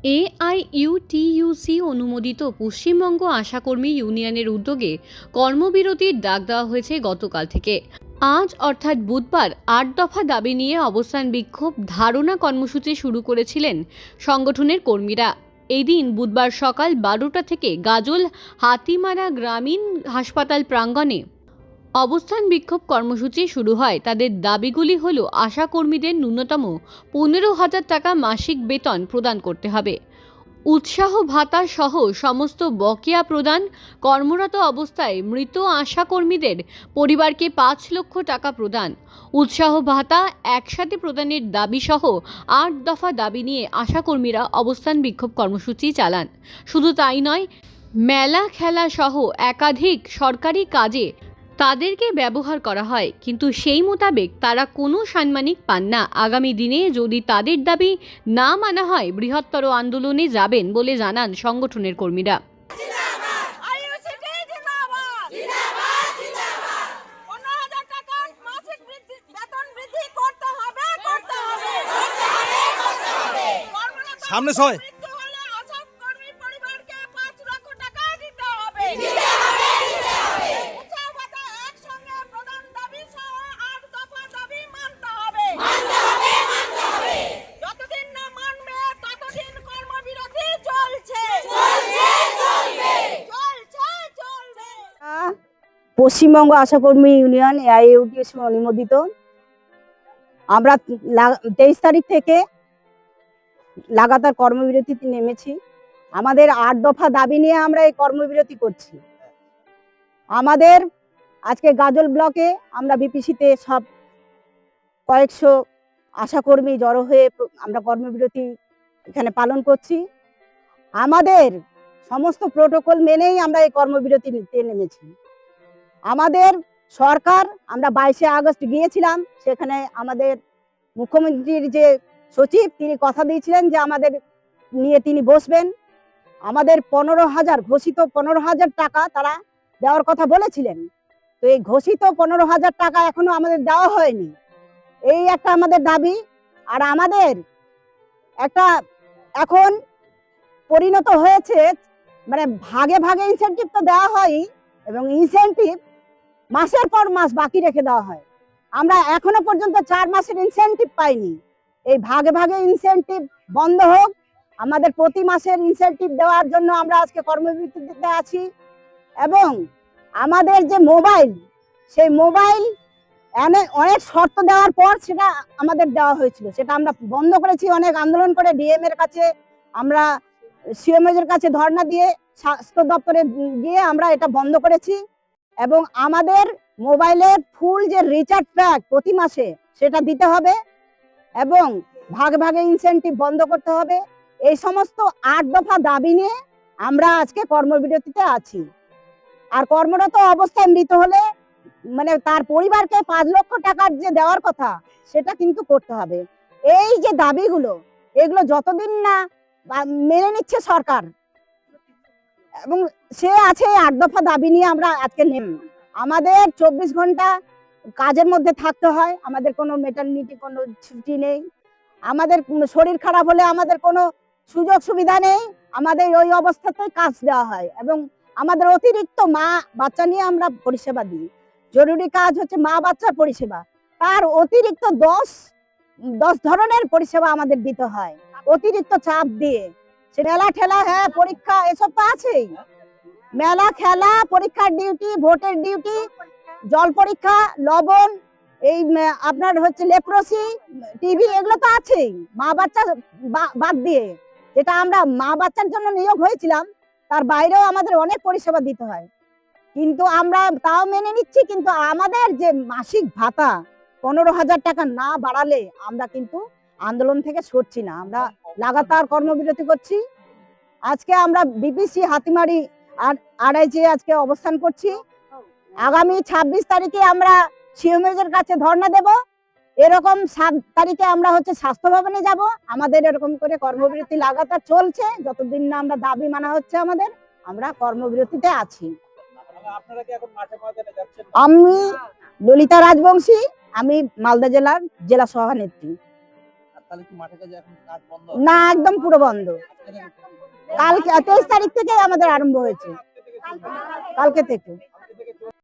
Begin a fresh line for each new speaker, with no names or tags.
এআইইউটিইউসি অনুমোদিত পশ্চিমবঙ্গ আশাকর্মী ইউনিয়নের উদ্যোগে কর্মবিরতির ডাক দেওয়া হয়েছে গতকাল থেকে। আজ অর্থাৎ বুধবার ৮ দফা দাবি নিয়ে অবস্থান বিক্ষোভ ধারণা কর্মসূচি শুরু করেছিলেন সংগঠনের কর্মীরা। এই দিন বুধবার সকাল ১২টা থেকে গাজল হাতিমারা গ্রামীণ হাসপাতাল প্রাঙ্গণে অবস্থান বিক্ষোভ কর্মসূচি শুরু হয়। তাদের দাবিগুলি হল আশাকর্মীদের ন্যূনতম ১৫,০০০ টাকা মাসিক বেতন প্রদান করতে হবে, উৎসাহ ভাতা সহ সমস্ত বকেয়া প্রদান, কর্মরত অবস্থায় মৃত আশাকর্মীদের পরিবারকে ৫ লক্ষ টাকা প্রদান, উৎসাহ ভাতা একসাথে প্রদানের দাবি সহ ৮ দফা দাবি নিয়ে আশাকর্মীরা অবস্থান বিক্ষোভ কর্মসূচি চালান। শুধু তাই নয়, মেলা খেলা সহ একাধিক সরকারি কাজে তাদেরকে ব্যবহার করা হয়, কিন্তু সেই মোতাবেক তারা কোনো সাম্মানিক পান না। আগামী দিনে যদি তাদের দাবি না মানা হয়, বৃহত্তর আন্দোলনে যাবেন বলে জানান সংগঠনের কর্মীরা।
সামনে ছয়
পশ্চিমবঙ্গ আশাকর্মী ইউনিয়ন এআইইউটিইউসি অনুমোদিত। আমরা 23 তারিখ থেকে লাগাতার কর্মবিরতিতে নেমেছি। আমাদের ৮ দফা দাবি নিয়ে আমরা এই কর্মবিরতি করছি। আমাদের আজকে গাজল ব্লকে আমরা বিপিসিতে সব কয়েকশো আশাকর্মী জড়ো হয়ে আমরা কর্মবিরতি এখানে পালন করছি। আমাদের সমস্ত প্রোটোকল মেনেই আমরা এই কর্মবিরতি নিতে নেমেছি। আমাদের সরকার, আমরা 22শে আগস্ট গিয়েছিলাম, সেখানে আমাদের মুখ্যমন্ত্রীর যে সচিব তিনি কথা দিয়েছিলেন যে আমাদের নিয়ে তিনি বসবেন। আমাদের 15,000 ঘোষিত 15,000 টাকা তারা দেওয়ার কথা বলেছিলেন। তো এই ঘোষিত 15,000 টাকা এখনো আমাদের দেওয়া হয়নি। এই একটা আমাদের দাবি। আর আমাদের একটা এখন পরিণত হয়েছে, মানে ভাগে ভাগে ইনসেন্টিভ তো দেওয়া হয়, এবং ইনসেন্টিভ মাসের পর মাস বাকি রেখে দেওয়া হয়। আমরা এখনো পর্যন্ত 4 মাসের ইনসেন্টিভ পাইনি। এই ভাগে ভাগে ইনসেন্টিভ বন্ধ হোক। আমাদের প্রতি মাসের ইনসেন্টিভ দেওয়ার জন্য আমরা আজকে কর্মবিরতিতে আছি। এবং আমাদের যে মোবাইল, সেই মোবাইল অনেক শর্ত দেওয়ার পর সেটা আমাদের দেওয়া হয়েছিল, সেটা আমরা বন্ধ করেছি। অনেক আন্দোলন করে ডিএম এর কাছে, আমরা সিএমএস এর কাছে ধর্ণা দিয়ে, স্বাস্থ্য দপ্তরে গিয়ে আমরা এটা বন্ধ করেছি। এবং আমাদের মোবাইলের ফুল যে রিচার্জ প্যাক প্রতি মাসে সেটা দিতে হবে, এবং ভাগে ভাগে ইনসেন্টিভ বন্ধ করতে হবে। এই সমস্ত ৮ দফা দাবি নিয়ে আমরা আজকে কর্মবিরতিতে আছি। আর কর্মরত অবস্থায় মৃত হলে মানে তার পরিবারকে ৫ লক্ষ টাকার যে দেওয়ার কথা সেটা কিন্তু করতে হবে। এই যে দাবিগুলো, এগুলো যতদিন না মেনে নিচ্ছে সরকার, এবং সে আছে ৮ দফা দাবি নিয়ে আমরা আজকে আমাদের 24 ঘন্টা কাজের মধ্যে থাকতে হয়। আমাদের কোনো মেটারনিটি কোনো ছুটি নেই। আমাদের শরীর খারাপ হলে আমাদের কোনো সুযোগ সুবিধা নেই। আমাদের ওই অবস্থাতেই কাজ দেওয়া হয়, এবং আমাদের অতিরিক্ত মা বাচ্চা নিয়ে আমরা পরিষেবা দিই। জরুরি কাজ হচ্ছে মা বাচ্চার পরিষেবা, তার অতিরিক্ত 10 ধরনের পরিষেবা আমাদের দিতে হয় অতিরিক্ত চাপ দিয়ে। সে মেলা ঠেলা, হ্যাঁ পরীক্ষা, এসব তো আছেই। মেলা খেলা, পরীক্ষার ডিউটি, ভোটের ডিউটি, জল পরীক্ষা, লবণ, এই আপনার হচ্ছে লেপ্রোসি, টিভি, এগুলো তো আছেই। মা বাচ্চা বাদ দিয়ে, যেটা আমরা মা বাচ্চার জন্য নিয়োগ হয়েছিলাম, তার বাইরেও আমাদের অনেক পরিষেবা দিতে হয়। কিন্তু আমরা তাও মেনে নিচ্ছি, কিন্তু আমাদের যে মাসিক ভাতা 15,000 টাকা না বাড়ালে আমরা কিন্তু আন্দোলন থেকে সরছি না। আমরা লাগাতার কর্মবিরতি করছি। আজকে আমরা বিপিসি হাতিমারি আর আড়াইচে আজকে অবস্থান করছি। আগামী 26 তারিখে আমরা সিএমএস এর কাছে ধর্ণা দেব। এরকম 7 তারিখে আমরা হচ্ছে স্বাস্থ্য ভবনে যাব। আমাদের এরকম করে কর্মবিরতি লাগাতার চলছে, যতদিন না আমরা দাবি মানা হচ্ছে আমাদের। আমরা কর্মবিরতিতে আছি। আমি ললিতা রাজবংশী, আমি মালদা জেলার জেলা সভানেত্রী। না, একদম পুরো বন্ধ। কালকে 23 তারিখ থেকে আমাদের আরম্ভ হয়েছে, কালকে থেকে।